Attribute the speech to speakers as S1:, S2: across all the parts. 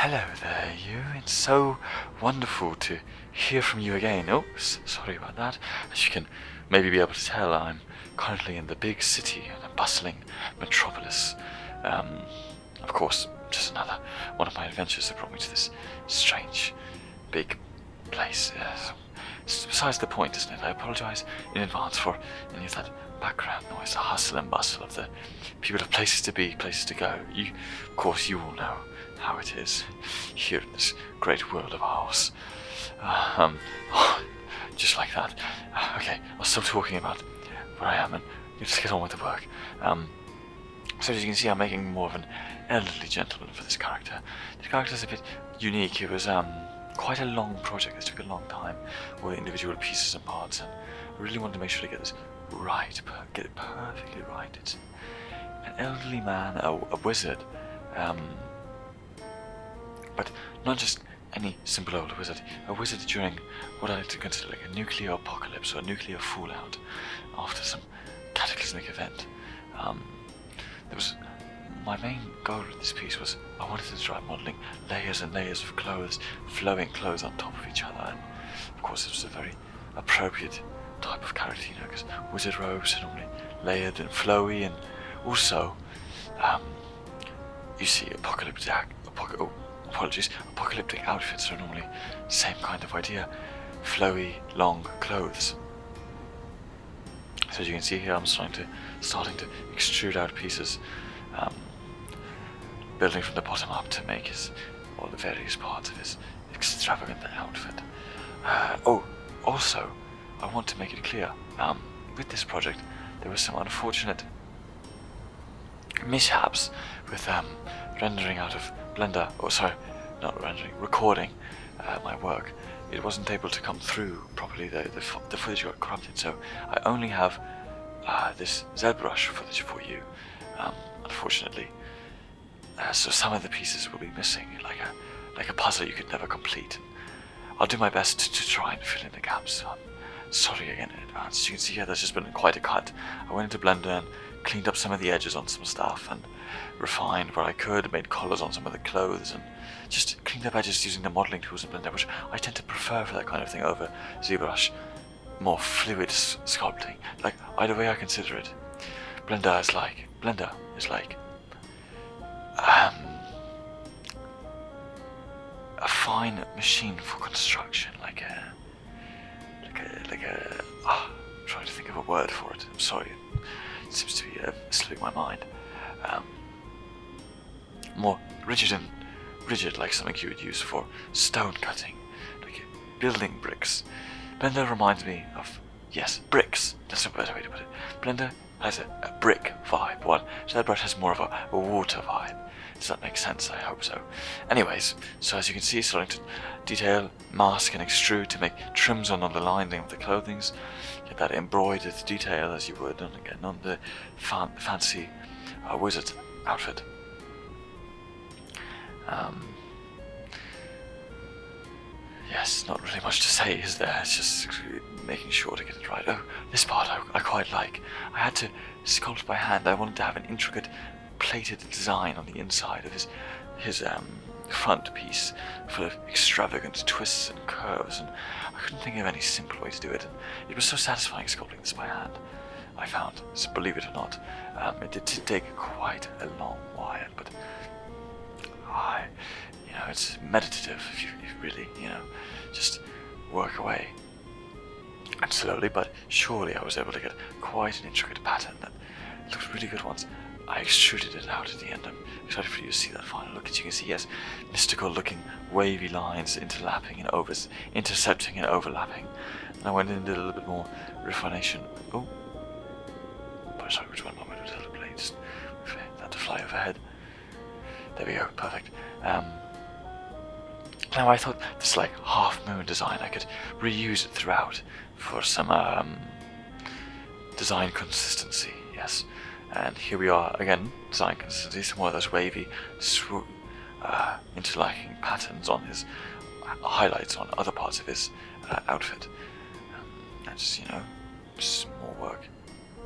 S1: Hello there, you. It's so wonderful to hear from you again. Oh, sorry about that. As you can maybe be able to tell, I'm currently in the big city, in a bustling metropolis. Of course, just another one of my adventures that brought me to this strange, big place. It's besides the point, isn't it? I apologize in advance for any of that background noise, the hustle and bustle of the people of places to be, places to go. Of course, you all know how it is here in this great world of ours. Just like that. Okay, I'll stop talking about where I am and just get on with the work. So as you can see, I'm making more of an elderly gentleman for this character. The character's a bit unique. It was quite a long project. This took a long time, all the individual pieces and parts, and I really wanted to make sure to get this right, get it perfectly right. It's an elderly man, a wizard, but not just any simple old wizard. A wizard during what I like to consider like a nuclear apocalypse or a nuclear fallout after some cataclysmic event. My main goal with this piece was I wanted to try modelling layers and layers of clothes, flowing clothes on top of each other, and of course it was a very appropriate type of character, because wizard robes are normally layered and flowy, and also you see apocalyptic outfits are normally the same kind of idea, flowy, long clothes. So as you can see here, I'm starting to extrude out pieces, building from the bottom up to make all the various parts of his extravagant outfit. Also, I want to make it clear, with this project, there was some unfortunate mishaps with rendering out of Blender, recording my work. It wasn't able to come through properly, the footage got corrupted, so I only have this ZBrush footage for you, unfortunately. So some of the pieces will be missing, like a puzzle you could never complete. I'll do my best to try and fill in the gaps. Sorry again in advance. As you can see here, there's just been quite a cut. I went into Blender and cleaned up some of the edges on some stuff and refined where I could, made collars on some of the clothes, and just cleaned up edges using the modeling tools in Blender, which I tend to prefer for that kind of thing over ZBrush, more fluid sculpting. Like, either way I consider it, Blender is like a fine machine for construction, I'm trying to think of a word for it. I'm sorry, it seems to be slipping my mind. More rigid, like something you would use for stone cutting, like building bricks. Blender reminds me of, yes, bricks. That's a better way to put it. Blender has a brick vibe, while ZBrush has more of a water vibe. Does that make sense? I hope so. Anyways, so as you can see, starting to detail, mask and extrude to make trims on the lining of the clothings. Get that embroidered detail as you would on the fancy wizard outfit. Yes, not really much to say, is there? It's just making sure to get it right. Oh, this part I quite like. I had to sculpt by hand. I wanted to have an intricate plated design on the inside of his front piece, full of extravagant twists and curves, and I couldn't think of any simple way to do it. And it was so satisfying sculpting this by hand, I found. So believe it or not, it did take quite a long while, but it's meditative if you really, just work away. And slowly but surely I was able to get quite an intricate pattern that looked really good once I extruded it out at the end. I'm excited for you to see that final look. As you can see, yes, mystical looking wavy lines intercepting and overlapping. And I went in and did a little bit more refination. Oh, sorry, which one? I'm going to do a little blade, just that to fly overhead. There we go, perfect. Now I thought this half moon design, I could reuse it throughout for some design consistency, yes. And here we are again, design consistency, some more of those wavy interlocking patterns on his highlights on other parts of his outfit. And just more work,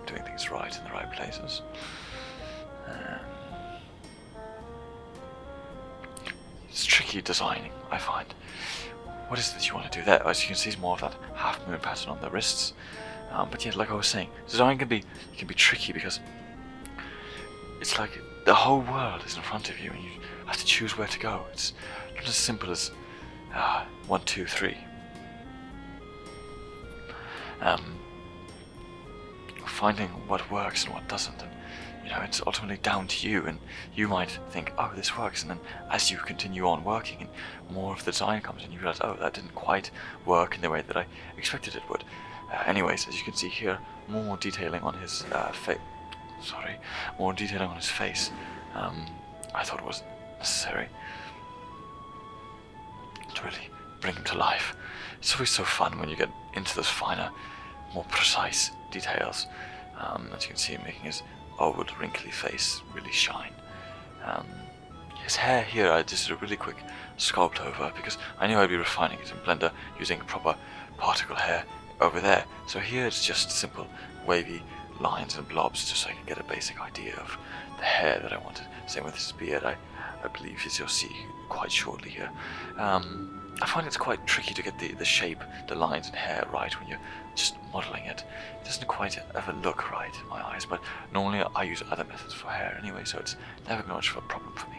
S1: doing things right in the right places. It's tricky tricky designing, I find. What is it that you want to do there? As you can see, it's more of that half moon pattern on the wrists. But yeah, like I was saying, design can be tricky because it's like the whole world is in front of you, and you have to choose where to go. It's not as simple as 1, 2, 3. Finding what works and what doesn't, and it's ultimately down to you. And you might think, oh, this works, and then as you continue on working and more of the design comes in, you realize, oh, that didn't quite work in the way that I expected it would. Anyways, as you can see here, more detailing on his more detailing on his face. I thought it was necessary to really bring him to life. It's always so fun when you get into those finer, more precise details. As you can see, making his old, wrinkly face really shine. His hair here, I just did a really quick sculpt over because I knew I'd be refining it in Blender using proper particle hair over there. So here it's just simple wavy lines and blobs, just so I can get a basic idea of the hair that I wanted. Same with his beard, I believe, as you'll see quite shortly here. I find it's quite tricky to get the shape, the lines and hair right when you're just modelling it. It doesn't quite ever look right in my eyes, but normally I use other methods for hair anyway, so it's never been much of a problem for me.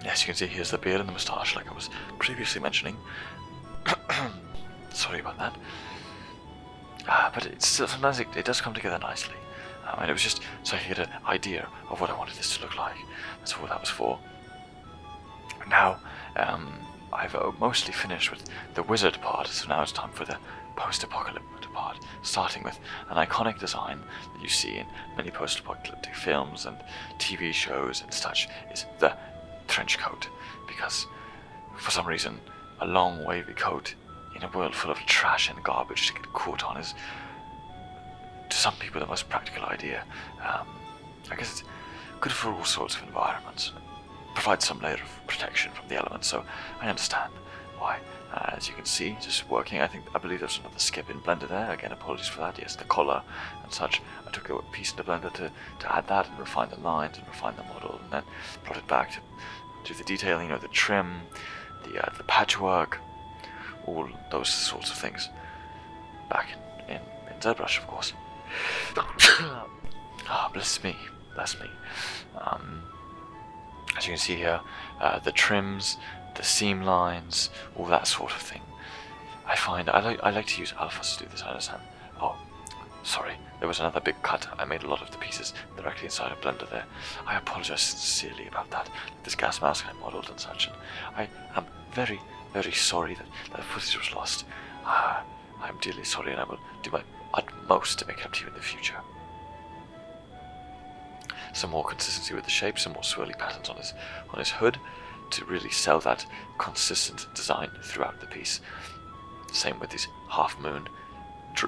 S1: Yes, you can see here's the beard and the moustache, like I was previously mentioning. Sorry about that. But it's still, sometimes it does come together nicely. And it was just so I could get an idea of what I wanted this to look like. That's what that was for. Now, I've mostly finished with the wizard part, so now it's time for the post-apocalyptic part, starting with an iconic design that you see in many post-apocalyptic films and TV shows and such, is the trench coat. Because, for some reason, a long wavy coat in a world full of trash and garbage to get caught on is, to some people, the most practical idea. I guess it's good for all sorts of environments. Provides some layer of protection from the elements, so I understand why. As you can see, just working, I believe there's another skip in Blender there. Again, apologies for that. Yes, the collar and such. I took a piece into Blender to add that and refine the lines and refine the model, and then brought it back to do the detailing, the trim, the patchwork, all those sorts of things. Back in ZBrush, of course. Bless me. As you can see here, the trims, the seam lines, all that sort of thing. I find I like to use alphas to do this. I understand. Oh, sorry, there was another big cut. I made a lot of the pieces directly inside of Blender there. I apologize sincerely about that. This gas mask I modeled and such, and I am very, very sorry that footage was lost. I'm dearly sorry, and I will do my utmost to make it up to you in the future. Some more consistency with the shape, some more swirly patterns on his hood to really sell that consistent design throughout the piece. Same with these half moon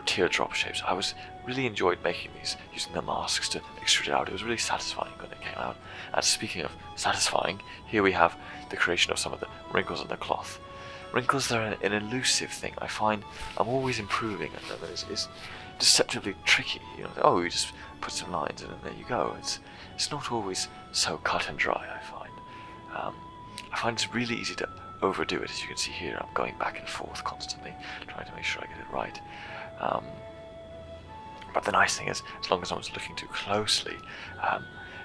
S1: teardrop shapes. I really enjoyed making these, using the masks to extrude it out. It was really satisfying when it came out. And speaking of satisfying, here we have the creation of some of the wrinkles on the cloth. Wrinkles are an elusive thing. I find I'm always improving at them. It's deceptively tricky. You just put some lines in and there you go. It's not always so cut and dry, I find. I find it's really easy to overdo it. As you can see here, I'm going back and forth constantly, trying to make sure I get it right. But the nice thing is, as long as no one's looking too closely,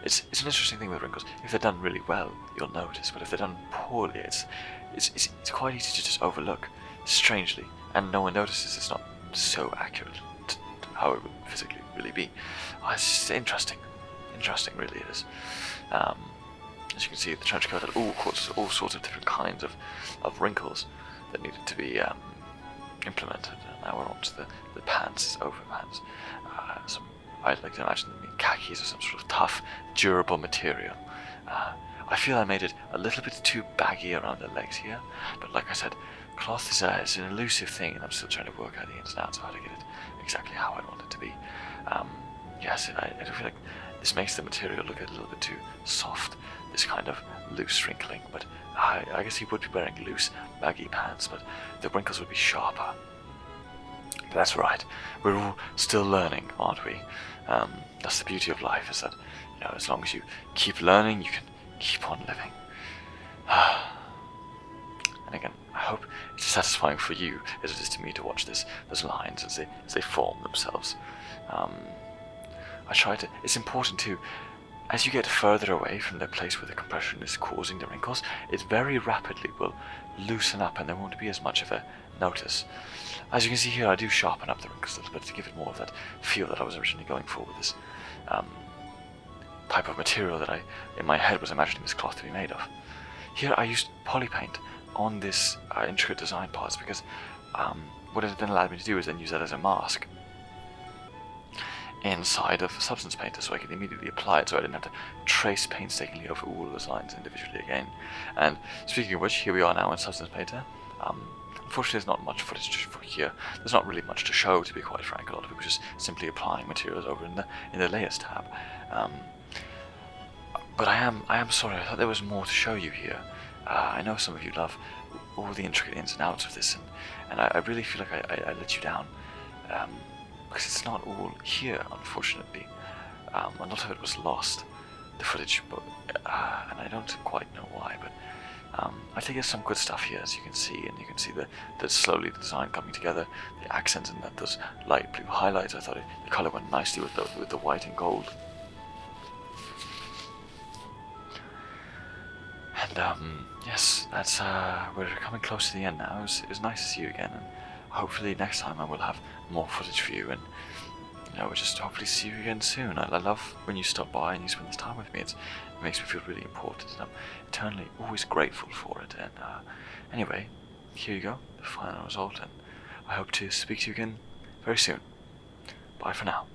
S1: it's an interesting thing with wrinkles. If they're done really well, you'll notice, but if they're done poorly, it's quite easy to just overlook, strangely, and no one notices. It's not so accurate to how it would physically really be. It's just interesting, really it is. As you can see, the trench coat had all sorts of different kinds of wrinkles that needed to be implemented. And now we're on to the pants, overpants. I'd like to imagine them being khakis or some sort of tough, durable material. I feel I made it a little bit too baggy around the legs here, but like I said, cloth is an elusive thing, and I'm still trying to work out the ins and outs of how to get it exactly how I want it to be. Yes, I feel like this makes the material look a little bit too soft, this kind of loose wrinkling, but I guess he would be wearing loose, baggy pants, but the wrinkles would be sharper. But that's right, we're all still learning, aren't we? That's the beauty of life, is that as long as you keep learning, you can keep on living. And again, I hope it's as satisfying for you as it is to me to watch those lines as they form themselves. I try to. It's important too. As you get further away from the place where the compression is causing the wrinkles, it very rapidly will loosen up and there won't be as much of a notice. As you can see here, I do sharpen up the wrinkles a little bit to give it more of that feel that I was originally going for with this type of material that I, in my head, was imagining this cloth to be made of. Here I used poly paint on this intricate design parts because what it then allowed me to do is then use that as a mask inside of Substance Painter, so I could immediately apply it so I didn't have to trace painstakingly over all those lines individually again. And speaking of which, here we are now in Substance Painter. Unfortunately, there's not much footage for here. There's not really much to show, to be quite frank. A lot of it was just simply applying materials over in the Layers tab. But I am sorry. I thought there was more to show you here. I know some of you love all the intricate ins and outs of this, and I really feel like I let you down. Because it's not all here, unfortunately. A lot of it was lost, the footage, but, and I don't quite know why, but I think there's some good stuff here, as you can see, and you can see the slowly the design coming together, the accents and those light blue highlights. I thought the color went nicely with the white and gold. And yes, that's we're coming close to the end now. It was nice to see you again, and hopefully next time I will have more footage for you, and we'll just hopefully see you again soon. I love when you stop by and you spend this time with me. It makes me feel really important, and I'm eternally always grateful for it. And anyway, here you go, the final result, and I hope to speak to you again very soon. Bye for now.